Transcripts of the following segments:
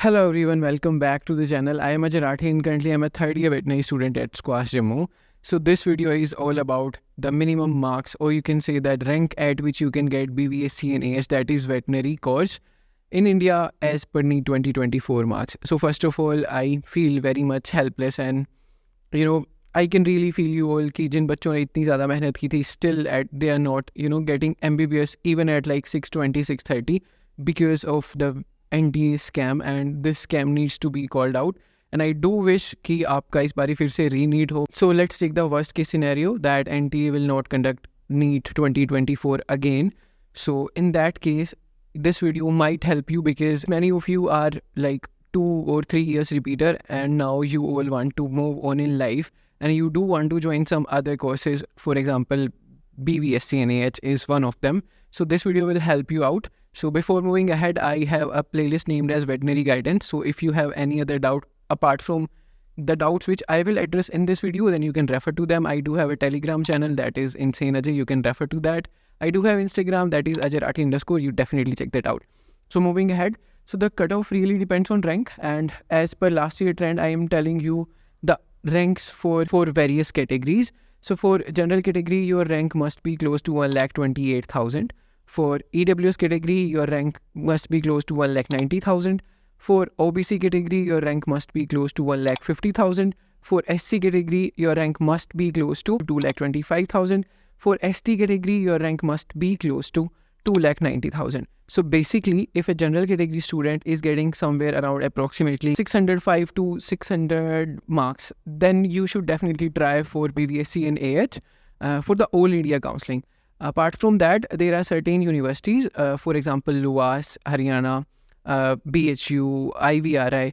Hello everyone, welcome back to the channel. I am Ajay Rathi and currently I'm a third year veterinary student at Squash Jammu. So this video is all about the minimum marks, or you can say that rank at which you can get BVSC and AH, that is veterinary course in India as per NEET 2024 marks. So first of all, I feel very much helpless and I can really feel you all कि जिन बच्चों ने इतनी ज़्यादा मेहनत की थी still at they are not getting MBBS even at like 620 630 because of the NTA scam, and this scam needs to be called out. And I do wish कि आपका इस बारी फिर से re-NEET हो. So let's take the worst case scenario that NTA will not conduct NEET 2024 again. So in that case, this video might help you because many of you are like 2 or 3 years repeater and now you all want to move on in life and you do want to join some other courses. For example, BVSC and AH is one of them. So this video will help you out. So before moving ahead, I have a playlist named as Veterinary Guidance. So if you have any other doubt apart from the doubts which I will address in this video, then you can refer to them. I do have a Telegram channel that is Insane Ajay. You can refer to that. I do have Instagram that is @ajay_. You definitely check that out. So moving ahead, so the cutoff really depends on rank, and as per last year trend, I am telling you the ranks for various categories. So for general category, your rank must be close to 1,28,000. For EWS category, your rank must be close to 1,90,000. For OBC category, your rank must be close to 1,50,000. For SC category, your rank must be close to 2,25,000. For ST category, your rank must be close to 2,90,000. So basically, if a general category student is getting somewhere around approximately 605 to 600 marks, then you should definitely try for BVSC and AH for the All India counseling. Apart from that, there are certain universities, for example, LUAS, Haryana, BHU, IVRI,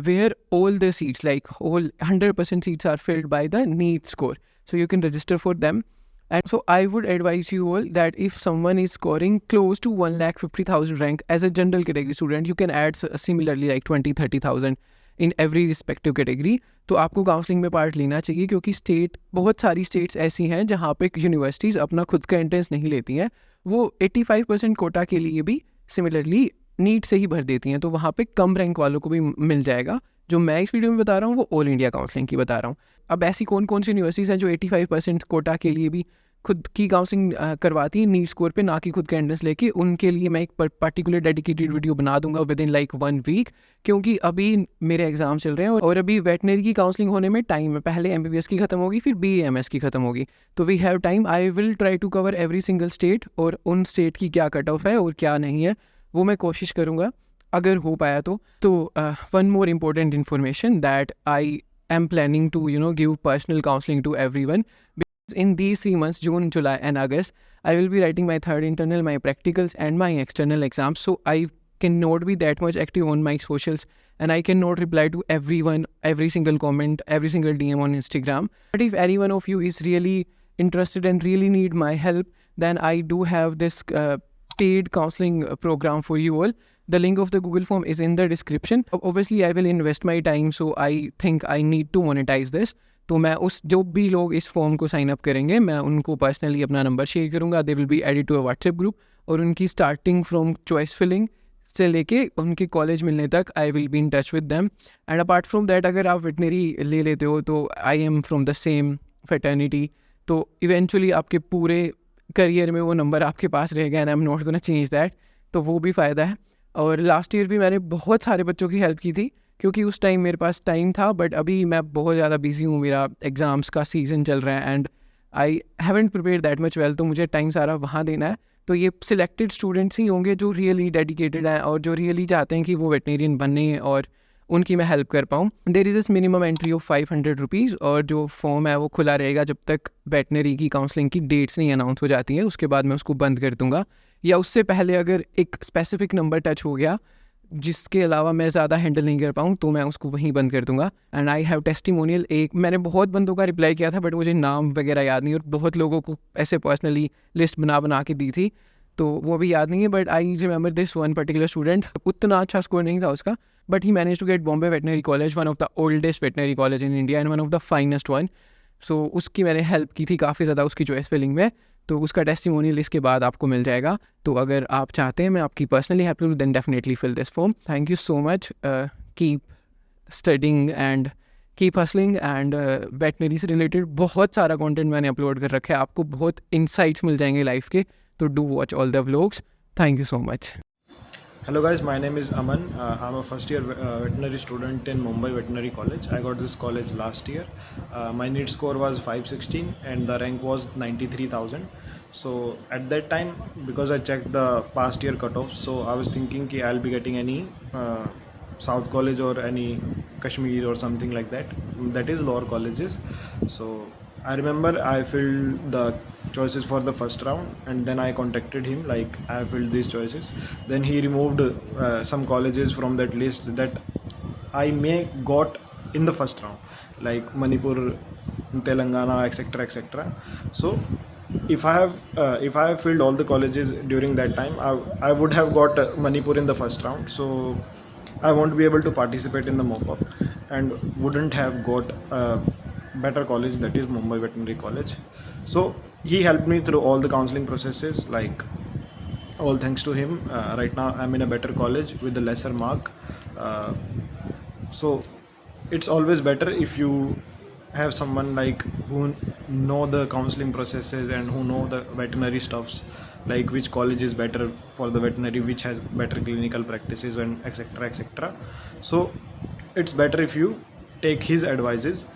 where all the seats, like all 100% seats are filled by the NEET score. So you can register for them. And so I would advise you all that if someone is scoring close to 1,50,000 rank as a general category student, you can add similarly like 20-30,000 in every respective category. तो आपको counselling में part लेना चाहिए क्योंकि बहुत सारी states ऐसी हैं जहाँ पे यूनिवर्सिटीज़ अपना खुद का एंट्रेंस नहीं लेती हैं. वो 85% कोटा के लिए भी सिमिलरली नीट से ही भर देती हैं, तो वहाँ पे कम रैंक वालों को भी मिल जाएगा. जो मैं इस वीडियो में बता रहा हूँ वो ऑल इंडिया काउंसलिंग की बता रहा हूँ. अब ऐसी कौन कौन सी यूनिवर्सिटीज़ हैं जो 85% कोटा के लिए भी खुद की काउंसलिंग करवाती है नीट स्कोर पे, ना कि खुद का एंट्रेंस लेके. उनके लिए मैं एक पर्टिकुलर डेडिकेटेड वीडियो बना दूंगा विद इन लाइक 1 वीक, क्योंकि अभी मेरे एग्जाम चल रहे हैं और अभी वेटनरी की काउंसलिंग होने में टाइम है. पहले MBBS की खत्म होगी, फिर BAMS की खत्म होगी, तो we have time. I will try to cover every single state और उन स्टेट की क्या कट ऑफ है और क्या नहीं है वो मैं कोशिश करूँगा अगर हो पाया तो. One more important information that I am planning to give personal counselling to everyone. In these 3 months, June, July and August, I will be writing my third internal, my practicals and my external exams. So I cannot be that much active on my socials and I cannot reply to everyone, every single comment, every single DM on Instagram. But if any one of you is really interested and really need my help, then I do have this paid counseling program for you all. The link of the Google form is in the description. Obviously, I will invest my time, so I think I need to monetize this. तो मैं जो भी लोग इस form को sign up करेंगे, मैं उनको पर्सनली अपना नंबर शेयर करूँगा. They will be added to a WhatsApp group और उनकी स्टार्टिंग फ्रॉम चॉइस फिलिंग से लेके उनके कॉलेज मिलने तक I will be in touch with them. And apart from that, अगर आप वेटनरी ले लेते हो तो I am from the same fraternity, तो इवेंचुअली आपके पूरे करियर में वो नंबर आपके पास रहेगा and I am not gonna change that. तो वो भी फ़ायदा है. और लास्ट ईयर भी मैंने बहुत सारे बच्चों की हेल्प की थी क्योंकि उस टाइम मेरे पास टाइम था, बट अभी मैं बहुत ज़्यादा बिजी हूँ. मेरा एग्ज़ाम्स का सीज़न चल रहा है and I haven't prepare that much well, तो मुझे टाइम सारा वहाँ देना है. तो ये सिलेक्टेड स्टूडेंट्स ही होंगे जो रियली डेडिकेटेड हैं और जो रियली चाहते हैं कि वो वेटनेरियन बने और उनकी मैं हेल्प कर पाऊँ. There is this minimum entry of 500 rupees और जो फॉर्म है वो खुला रहेगा जब तक वेटनरी की काउंसलिंग की डेट्स नहीं अनाउंस हो जाती हैं. उसके बाद मैं उसको बंद कर दूँगा, या उससे पहले अगर एक स्पेसिफिक नंबर टच हो गया जिसके अलावा मैं ज़्यादा हैंडल नहीं कर पाऊँ तो मैं उसको वहीं बंद कर दूंगा. And I have testimonial. मैंने बहुत बंदों का रिप्लाई किया था बट मुझे नाम वगैरह याद नहीं, और बहुत लोगों को ऐसे पर्सनली लिस्ट बना के दी थी तो वो भी याद नहीं है. But I remember this one particular student. उतना अच्छा स्कोर नहीं था उसका, but he manage to get Bombay veterinary college, one of the oldest veterinary college in India and one of the finest one. So उसकी मैंने हेल्प की थी काफ़ी ज़्यादा उसकी चॉइस फिलिंग में, तो उसका टेस्टिमोनियल इसके बाद आपको मिल जाएगा। तो अगर आप चाहते हैं मैं आपकी पर्सनली हेल्प करूँ then definitely fill this form. Thank you so much, keep studying and keep hustling and veterinary से रिलेटेड बहुत सारा कंटेंट मैंने अपलोड कर रखा है, आपको बहुत इंसाइट्स मिल जाएंगे लाइफ के, तो do watch all the vlogs. Thank you so much. Hello guys, my name is Aman. I'm a first year veterinary student in Mumbai Veterinary College. I got this college last year. My NEET score was 516 and the rank was 93,000. So at that time, because I checked the past year cutoffs, so I was thinking ki I'll be getting any South College or any Kashmir or something like that. That is lower colleges. So I remember I filled the choices for the first round and then I contacted him like I filled these choices. Then he removed some colleges from that list that I may got in the first round, like Manipur, Telangana, etc., etc. So if I have filled all the colleges during that time, I would have got Manipur in the first round. So I won't be able to participate in the mop-up and wouldn't have got better college, that is Mumbai Veterinary College. So he helped me through all the counseling processes, like all thanks to him right now I'm in a better college with a lesser mark. So it's always better if you have someone like who know the counseling processes and who know the veterinary stuffs, like which college is better for the veterinary, which has better clinical practices and etc, etc. So it's better if you take his advices